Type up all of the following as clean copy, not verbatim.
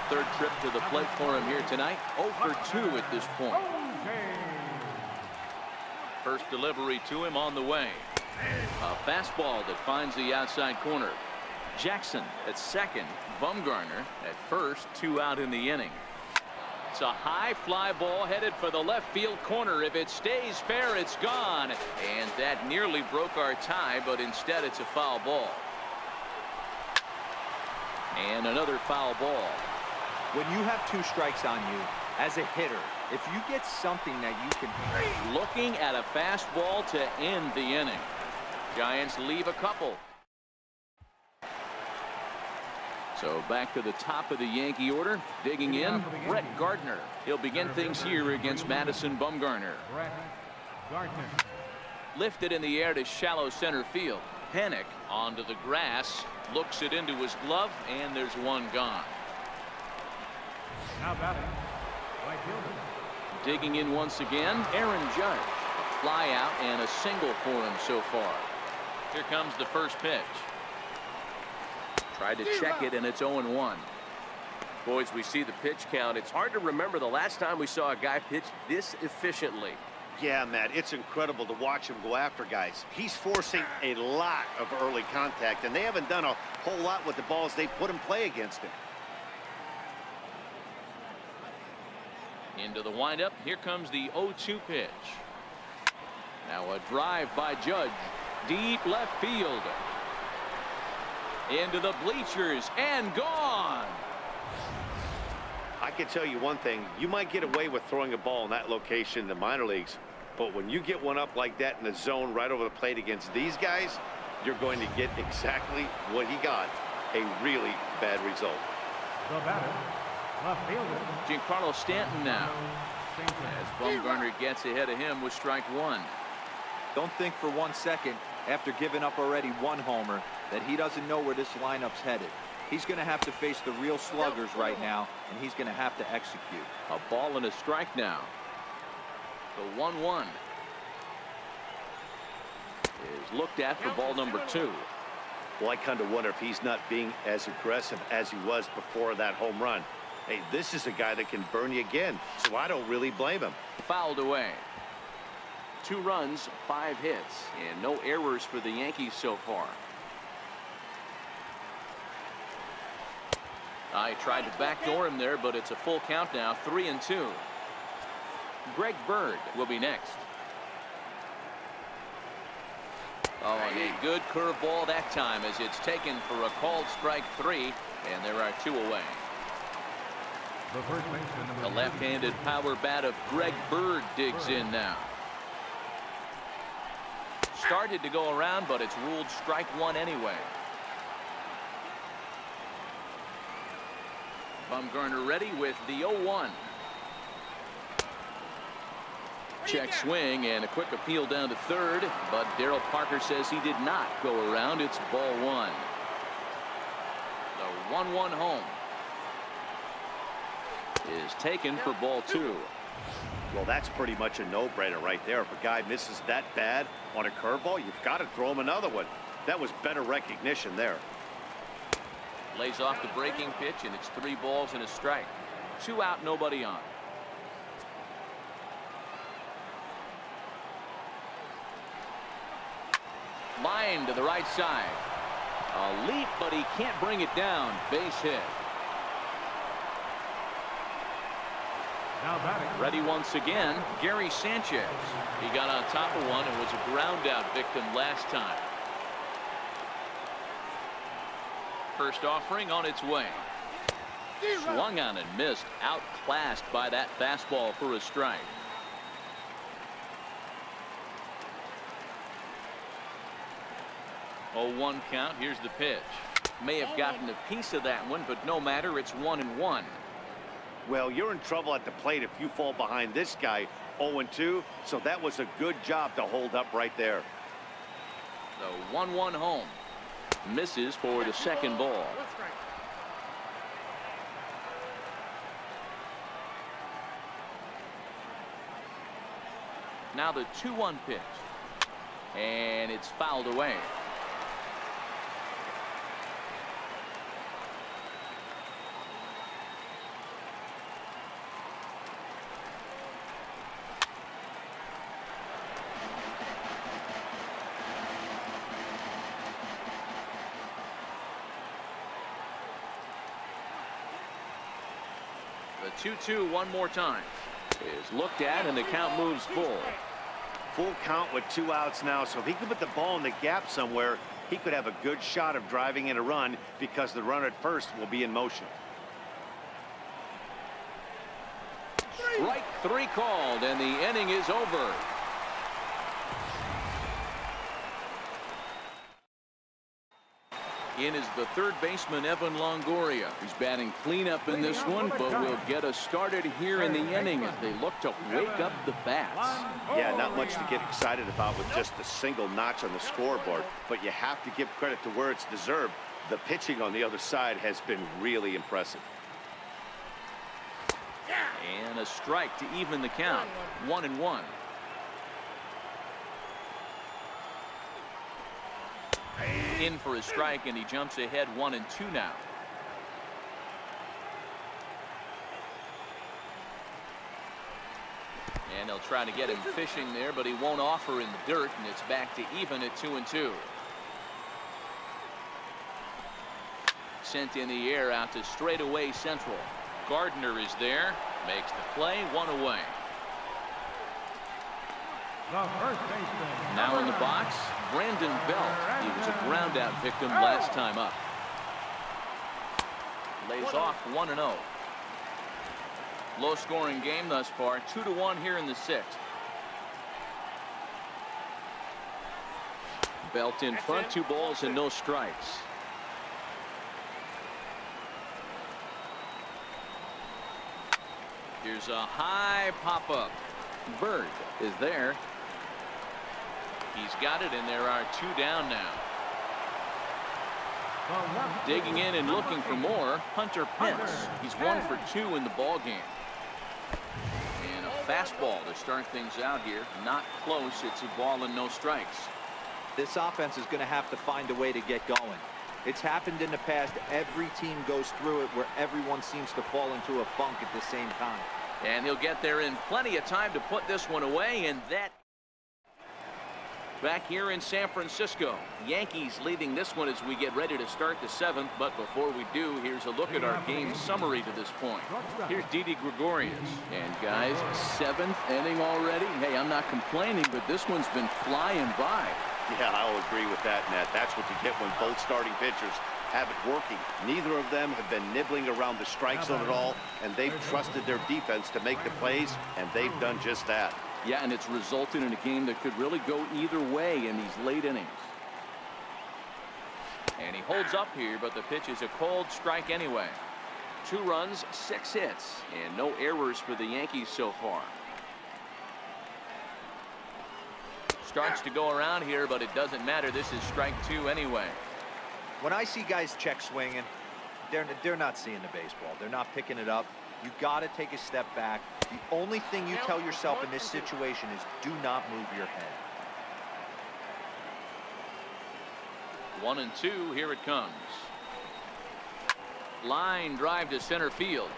third trip to the plate for him here tonight. 0 for 2 at this point. First delivery to him on the way. A fastball that finds the outside corner. Jackson at second. Bumgarner at first. 2 out in the inning. It's a high fly ball headed for the left field corner. If it stays fair, it's gone. And that nearly broke our tie, but instead it's a foul ball. And another foul ball. When you have 2 strikes on you as a hitter, if you get something that you can... Looking at a fastball to end the inning. Giants leave a couple. So back to the top of the Yankee order. Digging in, Brett Gardner. He'll begin things here against Madison Bumgarner. Lifted in the air to shallow center field. Panic onto the grass. Looks it into his glove, and there's one gone. Now batting, right fielder. Digging in once again, Aaron Judge. A fly out and a single for him so far. Here comes the first pitch. Tried to check it, and it's 0-1. Boys, we see the pitch count. It's hard to remember the last time we saw a guy pitch this efficiently. Yeah, Matt, it's incredible to watch him go after guys. He's forcing a lot of early contact, and they haven't done a whole lot with the balls they put in play against him. Into the windup. Here comes the 0-2 pitch. Now a drive by Judge. Deep left field. Into the bleachers and gone. I can tell you one thing. You might get away with throwing a ball in that location in the minor leagues, but when you get one up like that in the zone right over the plate against these guys, you're going to get exactly what he got, a really bad result. The batter, left fielder. Giancarlo Stanton now. As Bumgarner gets ahead of him with strike 1. Don't think for 1 second, after giving up already 1 homer, that he doesn't know where this lineup's headed. He's going to have to face the real sluggers right now, and he's going to have to execute. A ball and a strike now. The 1-1 is looked at for ball number 2. Well, I kind of wonder if he's not being as aggressive as he was before that home run. Hey, this is a guy that can burn you again, so I don't really blame him. Fouled away. 2 runs, 5 hits, and no errors for the Yankees so far. I tried to backdoor him there, but it's a full count now. 3-2. Greg Bird will be next. Oh, and a good curveball that time as it's taken for a called strike 3, and there are 2 away. The left-handed power bat of Greg Bird digs in now. Started to go around, but it's ruled strike 1 anyway. Bumgarner ready with the 0-1. Check swing and a quick appeal down to third, but Darryl Parker says he did not go around. It's ball 1. The 1-1 home is taken for ball 2. Well, that's pretty much a no-brainer right there. If a guy misses that bad on a curveball, you've got to throw him another one. That was better recognition there. Lays off the breaking pitch, and it's 3 balls and a strike. 2 out, nobody on. Line to the right side. A leap, but he can't bring it down. Base hit. Now batting. Ready once again, Gary Sanchez. He got on top of one and was a ground out victim last time. First offering on its way. Swung on and missed. Outclassed by that fastball for a strike. Oh, 1 count. Here's the pitch. May have gotten a piece of that one, but no matter. It's 1-1. Well, you're in trouble at the plate if you fall behind this guy 0-2. So that was a good job to hold up right there. The 1-1 home. Misses for the second ball. Now the 2-1 pitch. And it's fouled away. The 2-2 one more time is looked at, and the count moves full. Full count with 2 outs now, so if he could put the ball in the gap somewhere, he could have a good shot of driving in a run because the runner at first will be in motion. Strike 3 called, and the inning is over. In is the third baseman, Evan Longoria, who's batting cleanup in this one, but will get us started here in the inning as they look to wake up the bats. Yeah, not much to get excited about with just a single notch on the scoreboard, but you have to give credit to where it's deserved. The pitching on the other side has been really impressive. And a strike to even the count. 1-1. In for a strike, and he jumps ahead 1-2 now. And they'll try to get him fishing there, but he won't offer in the dirt, and it's back to even at 2-2. Sent in the air out to straightaway central. Gardner is there, makes the play, 1 away. The first baseman. Now in the box, Brandon Belt. He was a ground out victim last time up. Lays off 1-0. Low scoring game thus far, 2-1 here in the 6th. Belt in front, 2 balls and no strikes. Here's a high pop-up. Bird is there. He's got it, and there are 2 down now. Digging in and looking for more, Hunter Pence. He's 1 for 2 in the ball game. And a fastball to start things out here. Not close. It's a ball and no strikes. This offense is going to have to find a way to get going. It's happened in the past. Every team goes through it where everyone seems to fall into a funk at the same time. And he'll get there in plenty of time to put this one away, and that. Back here in San Francisco, Yankees leading this one as we get ready to start the 7th. But before we do, here's a look at our game summary to this point. Here's Didi Gregorius. And guys, 7th inning already. Hey, I'm not complaining, but this one's been flying by. Yeah, I'll agree with that, Nat. That's what you get when both starting pitchers have it working. Neither of them have been nibbling around the strike zone at all, and they've trusted their defense to make the plays, and they've done just that. Yeah, and it's resulted in a game that could really go either way in these late innings. And he holds up here, but the pitch is a cold strike anyway. 2 runs, 6 hits, and no errors for the Yankees so far. Starts to go around here, but it doesn't matter. This is strike 2 anyway. When I see guys check swinging, they're not seeing the baseball. They're not picking it up. You got to take a step back. The only thing you tell yourself in this situation is do not move your head. 1-2, here it comes. Line drive to center field.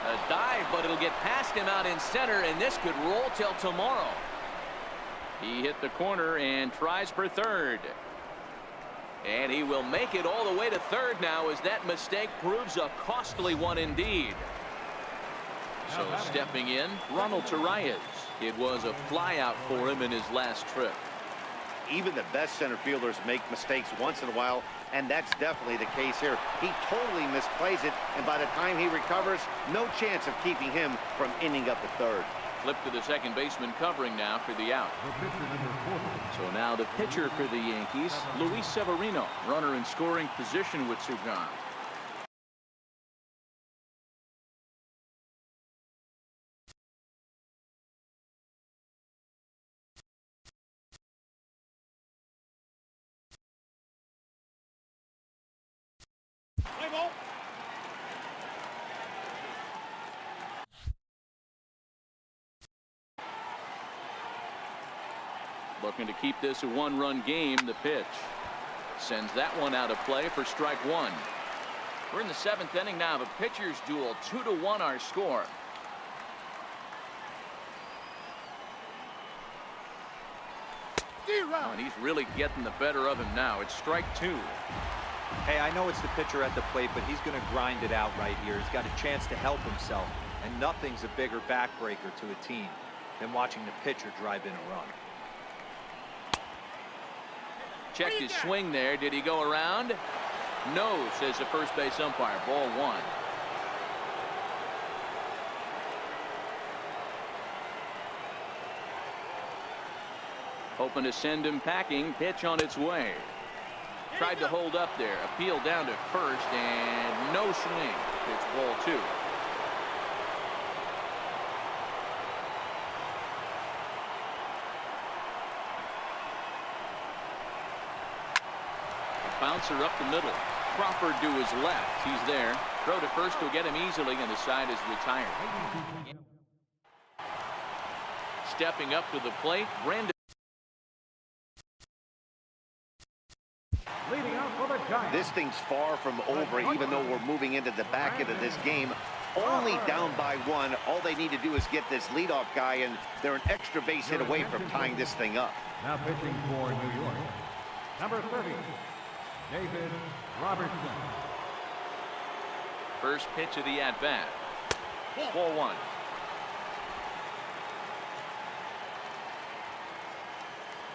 A dive, but it'll get past him out in center, and this could roll till tomorrow. He hit the corner and tries for third. And he will make it all the way to third now as that mistake proves a costly one indeed. So stepping in, Ronald Torreyes. It was a flyout for him in his last trip. Even the best center fielders make mistakes once in a while, and that's definitely the case here. He totally misplays it, and by the time he recovers, no chance of keeping him from ending up at third. Flip to the second baseman covering now for the out. So now the pitcher for the Yankees, Luis Severino, runner in scoring position with 2 gone. Looking to keep this a 1-run game. The pitch sends that one out of play for strike 1. We're in the 7th inning now. The pitchers duel, 2-1 our score. Oh, and he's really getting the better of him now. It's strike 2. Hey, I know it's the pitcher at the plate, but he's going to grind it out right here. He's got a chance to help himself, and nothing's a bigger backbreaker to a team than watching the pitcher drive in a run. Checked his swing there. Did he go around? No, says the first base umpire. Ball one. Hoping to send him packing. Pitch on its way. Tried to hold up there. Appeal down to first, and no swing. It's ball two. Bouncer up the middle. Crawford to his left. He's there. Throw to first will get him easily, and the side is retired. Stepping up to the plate, Brandon. Leading out for the Giants. This thing's far from over, even though we're moving into the back end of this game. Only down by one. All they need to do is get this leadoff guy, and they're an extra base hit away from tying this thing up. Now pitching for New York, number 30, David Robertson. First pitch of the at-bat. Ball one.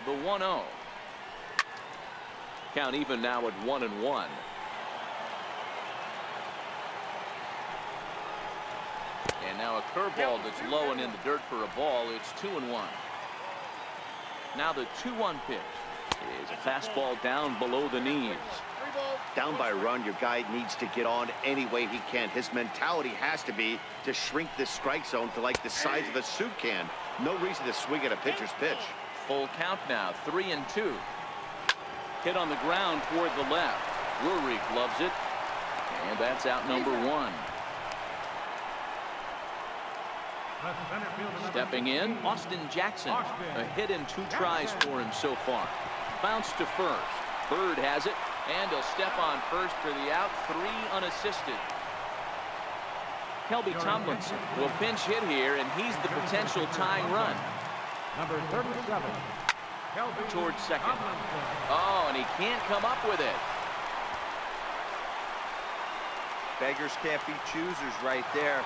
The 1-0. Count even now at 1-1. And now a curveball that's low and in the dirt for a ball. It's 2-1. Now the 2-1 pitch is a fastball down below the knees. Down by a run, your guy needs to get on any way he can. His mentality has to be to shrink this strike zone to like the size of a soup can. No reason to swing at a pitcher's pitch. Full count now, 3-2. Hit on the ground toward the left. Drury gloves it, and that's out number one. Stepping in, Austin Jackson. A hit in 2 tries for him so far. Bounce to first. Bird has it, and he'll step on first for the out. 3 unassisted. Kelby Tomlinson will pinch hit here, and he's the potential tying run. Number 37. Towards second. Oh, and he can't come up with it. Beggars can't be choosers right there.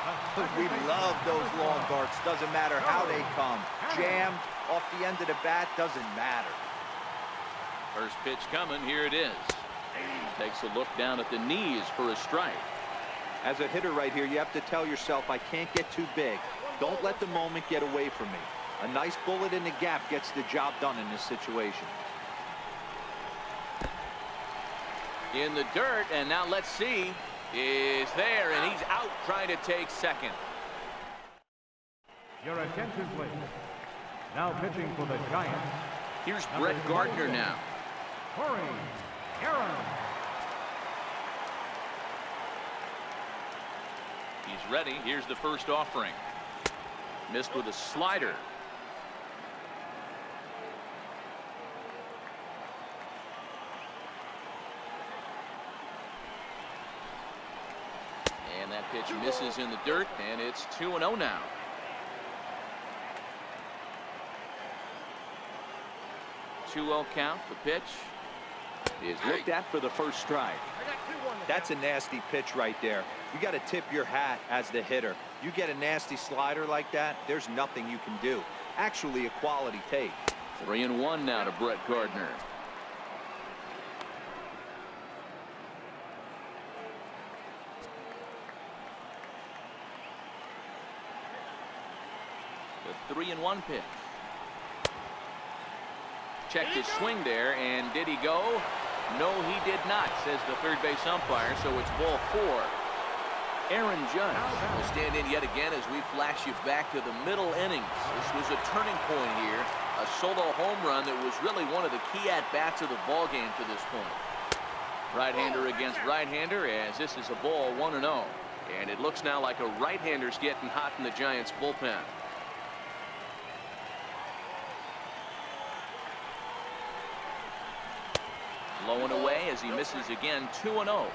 We love those long darts. Doesn't matter how they come. Jammed off the end of the bat, doesn't matter. First pitch coming. Here it is. Takes a look down at the knees for a strike. As a hitter right here, you have to tell yourself, I can't get too big. Don't let the moment get away from me. A nice bullet in the gap gets the job done in this situation. In the dirt, and now let's see. Is there, and he's out trying to take second. Your attention, please. Now pitching for the Giants. Here's Brett Gardner now. Corey Aaron. He's ready. Here's the first offering. Missed with a slider. And that pitch misses in the dirt, and it's 2-0 now. Two-0 count. The pitch is looked at for the first strike. That's a nasty pitch right there. You got to tip your hat as the hitter. You get a nasty slider like that, there's nothing you can do. Actually a quality take. 3-1 now to Brett Gardner. The 3-1 pitch. Checked his swing there, and did he go? No, he did not, says the third base umpire, so it's ball 4. Aaron Judge will stand in yet again as we flash you back to the middle innings. This was a turning point here, a solo home run that was really one of the key at-bats of the ballgame to this point. Right-hander against right-hander, as this is a ball 1-0. And it looks now like a right-hander's getting hot in the Giants bullpen. Low and away as he misses again. 2-0.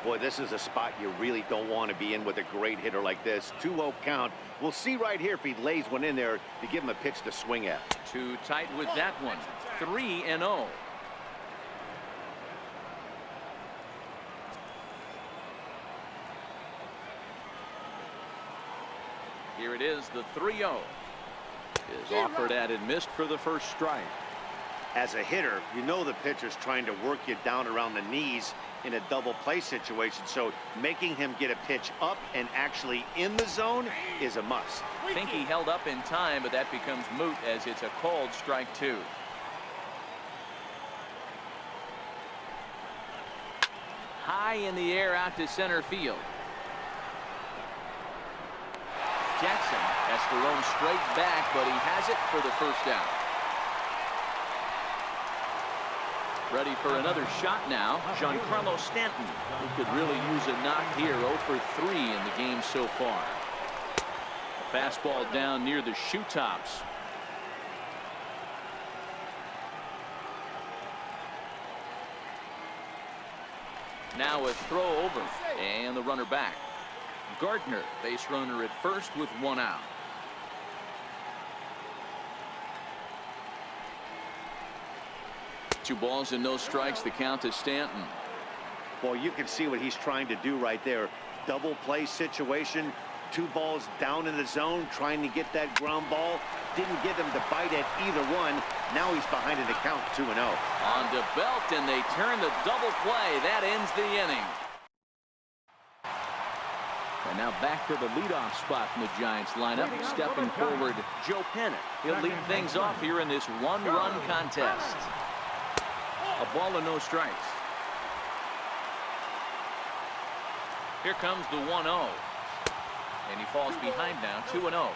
Boy, this is a spot you really don't want to be in with a great hitter like this. 2-0 count. We'll see right here if he lays one in there to give him a pitch to swing at. Too tight with that one. 3-0. Here it is, the 3-0 is offered at and missed for the first strike. As a hitter, you know the pitcher's trying to work you down around the knees in a double play situation, so making him get a pitch up and actually in the zone is a must. I think he held up in time, but that becomes moot as it's a called strike 2. High in the air out to center field. Jackson has to roam straight back, but he has it for the first out. Ready for another shot now, Giancarlo Stanton, who could really use a knock here. 0 for 3 in the game so far. A fastball down near the shoe tops. Now a throw over, and the runner back. Gardner, base runner at first with 1 out. Two balls and no strikes. The count to Stanton. Well, you can see what he's trying to do right there. Double play situation. 2 balls down in the zone, trying to get that ground ball. Didn't get him to bite at either one. Now he's behind in the count, 2-0. On to Belt, and they turn the double play. That ends the inning. And now back to the leadoff spot in the Giants lineup. Stepping forward, Joe Pennant. He'll lead things off here in this 1-run contest. A ball and no strikes. Here comes the 1-0. And he falls behind now, 2-0.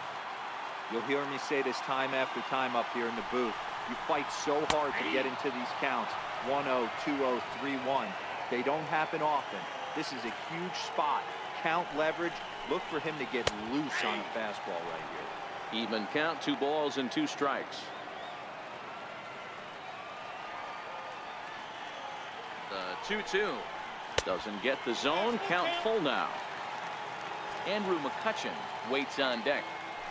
You'll hear me say this time after time up here in the booth. You fight so hard to get into these counts. 1-0, 2-0, 3-1. They don't happen often. This is a huge spot. Count leverage. Look for him to get loose on a fastball right here. Even count, 2 balls and 2 strikes. The 2-2 doesn't get the zone. Count full now. Andrew McCutchen waits on deck.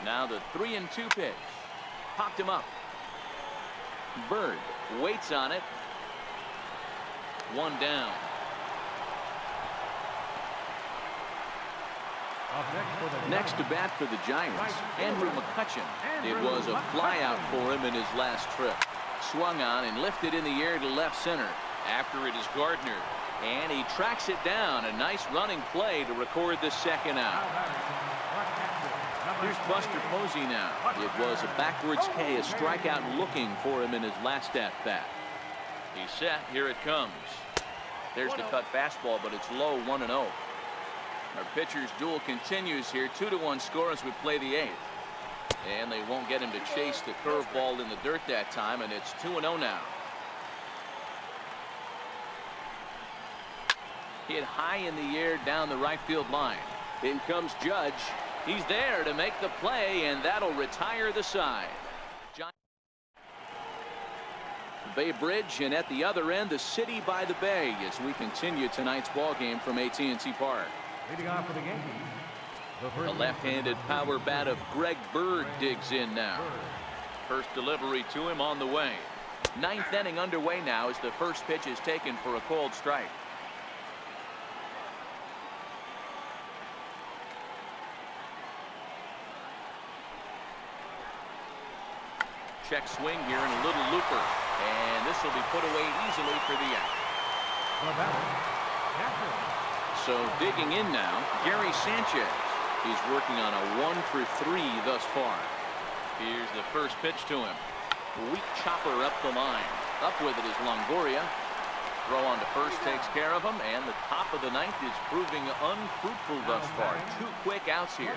Now the 3-2 pitch. Popped him up. Bird waits on it. 1 down. Next to bat for the Giants, Andrew McCutchen. It was a flyout for him in his last trip. Swung on and lifted in the air to left center. After it is Gardner, and he tracks it down. A nice running play to record the second out. Here's Buster Posey now. It was a backwards K, a strikeout looking for him in his last at-bat. He's set. Here it comes. There's the cut fastball, but it's low, 1-0. Our pitcher's duel continues here. 2-1 score as we play the 8th. And they won't get him to chase the curveball in the dirt that time, and it's 2-0 now. Hit high in the air down the right field line. In comes Judge. He's there to make the play, and that'll retire the side. Bay Bridge, and at the other end, the city by the bay as we continue tonight's ball game from AT&T Park. Leading off for the game. The left-handed power bat of Greg Bird digs in now. First delivery to him on the way. 9th inning underway now as the first pitch is taken for a called strike. Check swing here and a little looper. And this will be put away easily for the out. So digging in now, Gary Sanchez. He's working on a 1-for-3 thus far. Here's the first pitch to him. Weak chopper up the line. Up with it is Longoria. Throw on to first takes care of him, and the top of the 9th is proving unfruitful thus far. 2 quick outs here.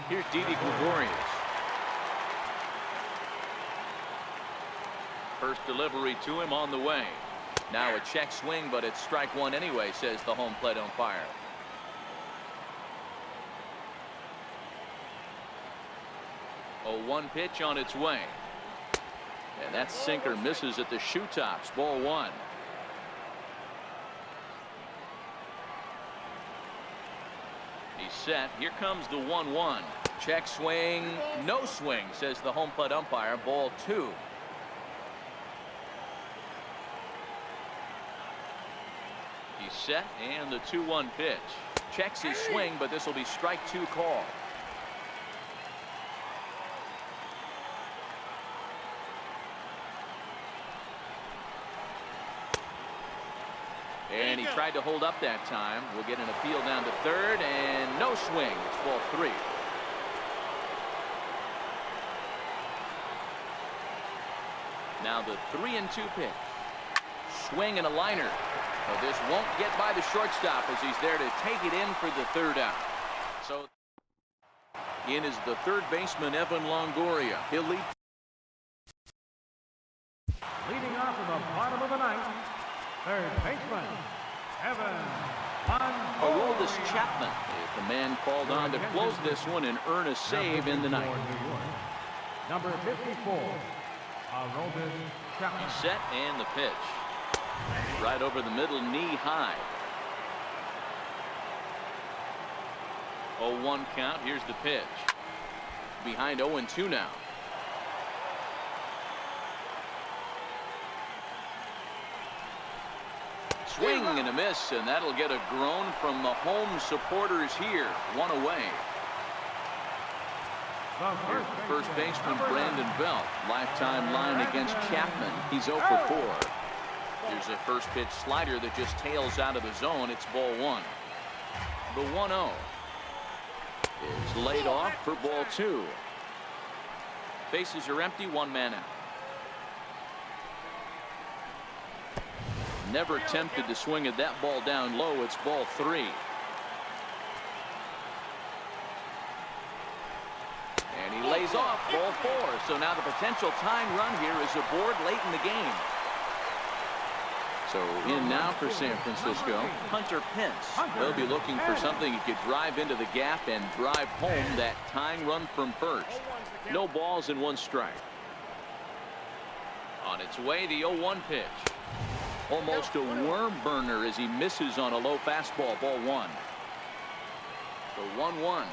Here's Didi Gregorius. First delivery to him on the way. Now a check swing, but it's strike 1 anyway, says the home plate umpire. A 1 pitch on its way. And that sinker misses at the shoe tops. Ball 1. He's set. Here comes the 1-1. Check swing. No swing, says the home plate umpire. Ball 2. He's set, and the 2-1 pitch. Checks his swing, but this will be strike 2 call. And he tried to hold up that time. We'll get an appeal down to third, and no swing. It's ball 3. Now the 3-2 pitch. Swing and a liner. Well, this won't get by the shortstop as he's there to take it in for the 3rd out. So in is the 3rd baseman, Evan Longoria. He'll lead. Leading off in the bottom of the 9th, 3rd baseman, Evan Longoria. Aroldis Chapman is the man called on to close this one and earn a save in the 9th. Number 54, Aroldis Chapman. Set and the pitch. Right over the middle, knee high. 0-1 count. Here's the pitch. Behind 0-2 now. Swing and a miss, and that'll get a groan from the home supporters here. 1 away. Here's the first baseman, Brandon Belt. Lifetime line against Chapman. He's 0 for 4. Here's a first pitch slider that just tails out of the zone. It's ball 1. The 1-0 is laid off for ball 2. Bases are empty, 1 man out. Never tempted to swing at that ball down low. It's ball 3. And he lays off ball 4. So now the potential tying run here is aboard late in the game. So in now for San Francisco, Hunter Pence. They'll be looking for something he could drive into the gap and drive home that tying run from first. No balls and 1 strike. On its way, the 0-1 pitch. Almost a worm burner as he misses on a low fastball. Ball 1. The 1-1.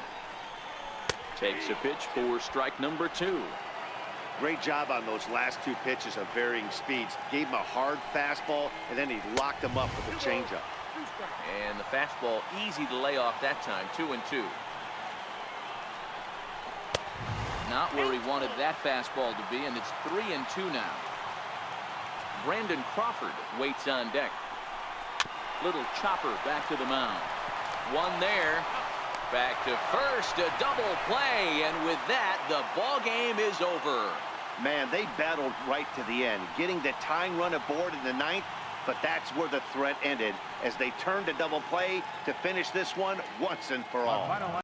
Takes a pitch for strike number 2. Great job on those last 2 pitches of varying speeds. Gave him a hard fastball, and then he locked him up with a changeup. And the fastball easy to lay off that time. 2-2. Not where he wanted that fastball to be, and it's 3-2 now. Brandon Crawford waits on deck. Little chopper back to the mound. 1 there. Back to first, a double play, and with that, the ball game is over. Man, they battled right to the end, getting the tying run aboard in the 9th, but that's where the threat ended as they turned to double play to finish this one once and for all.